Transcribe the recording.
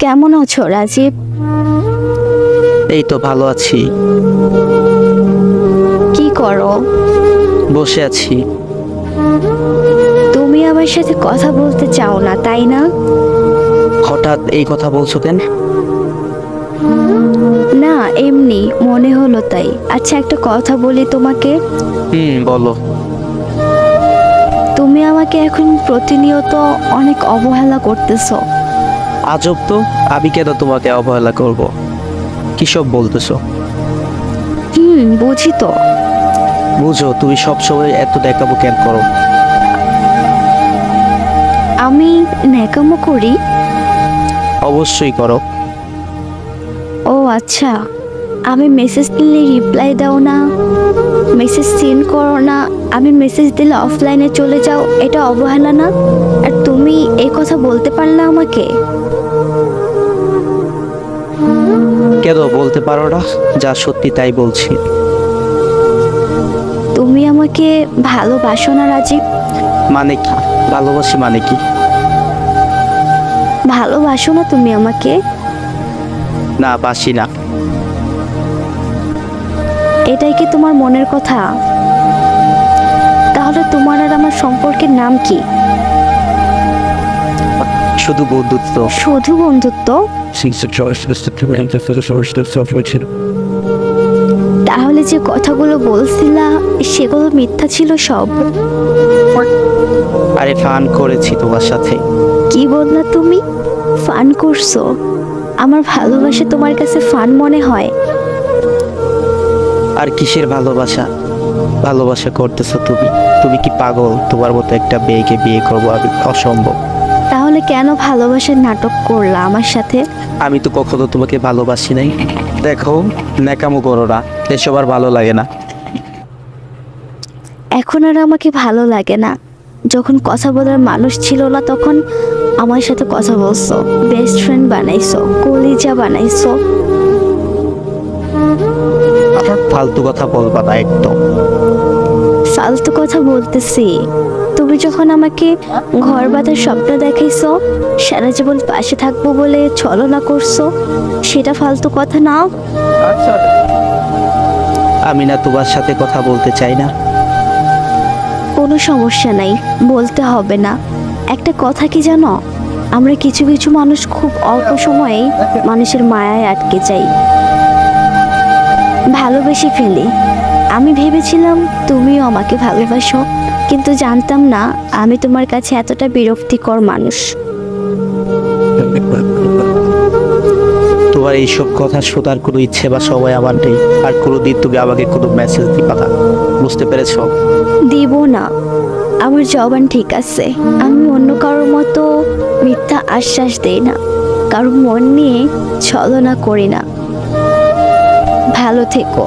কেমন আছো রাজীব? এই তো ভালো আছি। কি করো? বসে আছি। তুমি আমার সাথে কথা বলতে চাও না, তাই না? হঠাৎ এই কথা বলছো কেন? না, এমনি মনে হলো তাই। আচ্ছা, একটা কথা বলি তোমাকে। বলো। তুমি আমাকে এখন প্রতিনিয়ত অনেক অবহেলা করতেছো। আজব তো, আমি কেন তোমাকে অবহেলা করব? কিসব বলতেছো? বুঝি তো। বুঝো, তুমি সবসময় এত দেখাবো কেন করো? আমি ন্যাকামো করি? অবশ্যই করো। ও আচ্ছা, আমি মেসেজ দিলে রিপ্লাই দাও না, মেসেজ সিন করো না, আমি মেসেজ দিলে অফলাইনে চলে যাও, এটা অবহেলা না? আর তুমি এই কথা বলতে পারলে আমাকে? কেন বলতে পারো না? যা সত্যি তাই বলছি। তুমি আমাকে ভালোবাসো না রাজীব? মানে কি? ভালোবাসি মানে কি? ভালোবাসো না তুমি আমাকে? না, বাসি না। এটাই কি তোমার মনের কথা? তাহলে তোমার আর আমার সম্পর্কের নাম কি? শুধু বন্ধুত্ব। শুধু বন্ধুত্ব? তাহলে যে কথাগুলো বলছিলা সেগুলো মিথ্যা ছিল সব? আরে ফান করেছি তোমার সাথে। কি বললা তুমি? ফান করছো? আমার ভালোবাসা তোমার কাছে ফান মনে হয়? আর কিসের ভালোবাসা? ভালোবাসা করতেছো তুমি? তুমি কি পাগল? তোমার মতো একটা মেয়েকে বিয়ে করবো আমি? অসম্ভব। তাহলে কেন ভালোবাসার নাটক করলা আমার সাথে? আমি তো কখনো তোমাকে ভালোবাসি নাই। দেখো, ন্যাকামো করো না, এসব আর ভালো লাগে না। এখন আর আমাকে ভালো লাগে না। যখন কথা বলার মানুষ ছিল না তখন আমার সাথে কথা বলছো, বেস্ট ফ্রেন্ড বানাইছো, কলিজা বানাইছো। ফালতু কথা বলবা না একদম। ফালতু কথা বলতেছি? তুমি যখন আমাকে ঘর বাঁধার স্বপ্ন দেখাইছো, সারা জীবন পাশে থাকবো বলে ছলনা করছো, সেটা ফালতু কথা না? আমি না তোমার সাথে কথা বলতে চাই না। কোনো সমস্যা নাই, বলতে হবে না। একটা কথা কি জানো, আমরা কিছু কিছু মানুষ খুব অল্প সময়েই মানুষের মায়ায় আটকে যাই, ভালোবেসে ফেলি। আমি ভেবেছিলাম তুমিও আমাকে ভালোবাসো, কিন্তু জানতাম না আমি তোমার কাছে এতটা বিরক্তিকর মানুষ। তোমার এইসব কথা শোনার কোনো ইচ্ছে বা সময় আমার নেই। আর কোনোদিন তুমি আমাকে কোনো মেসেজ দিবা না, বুঝতে পেরেছো? দিব না, আমার জবান ঠিক আছে। আমি অন্য কারোর মতো মিথ্যা আশ্বাস দেই না, কারো মন নিয়ে ছলনা করি না। ভালো থেকো।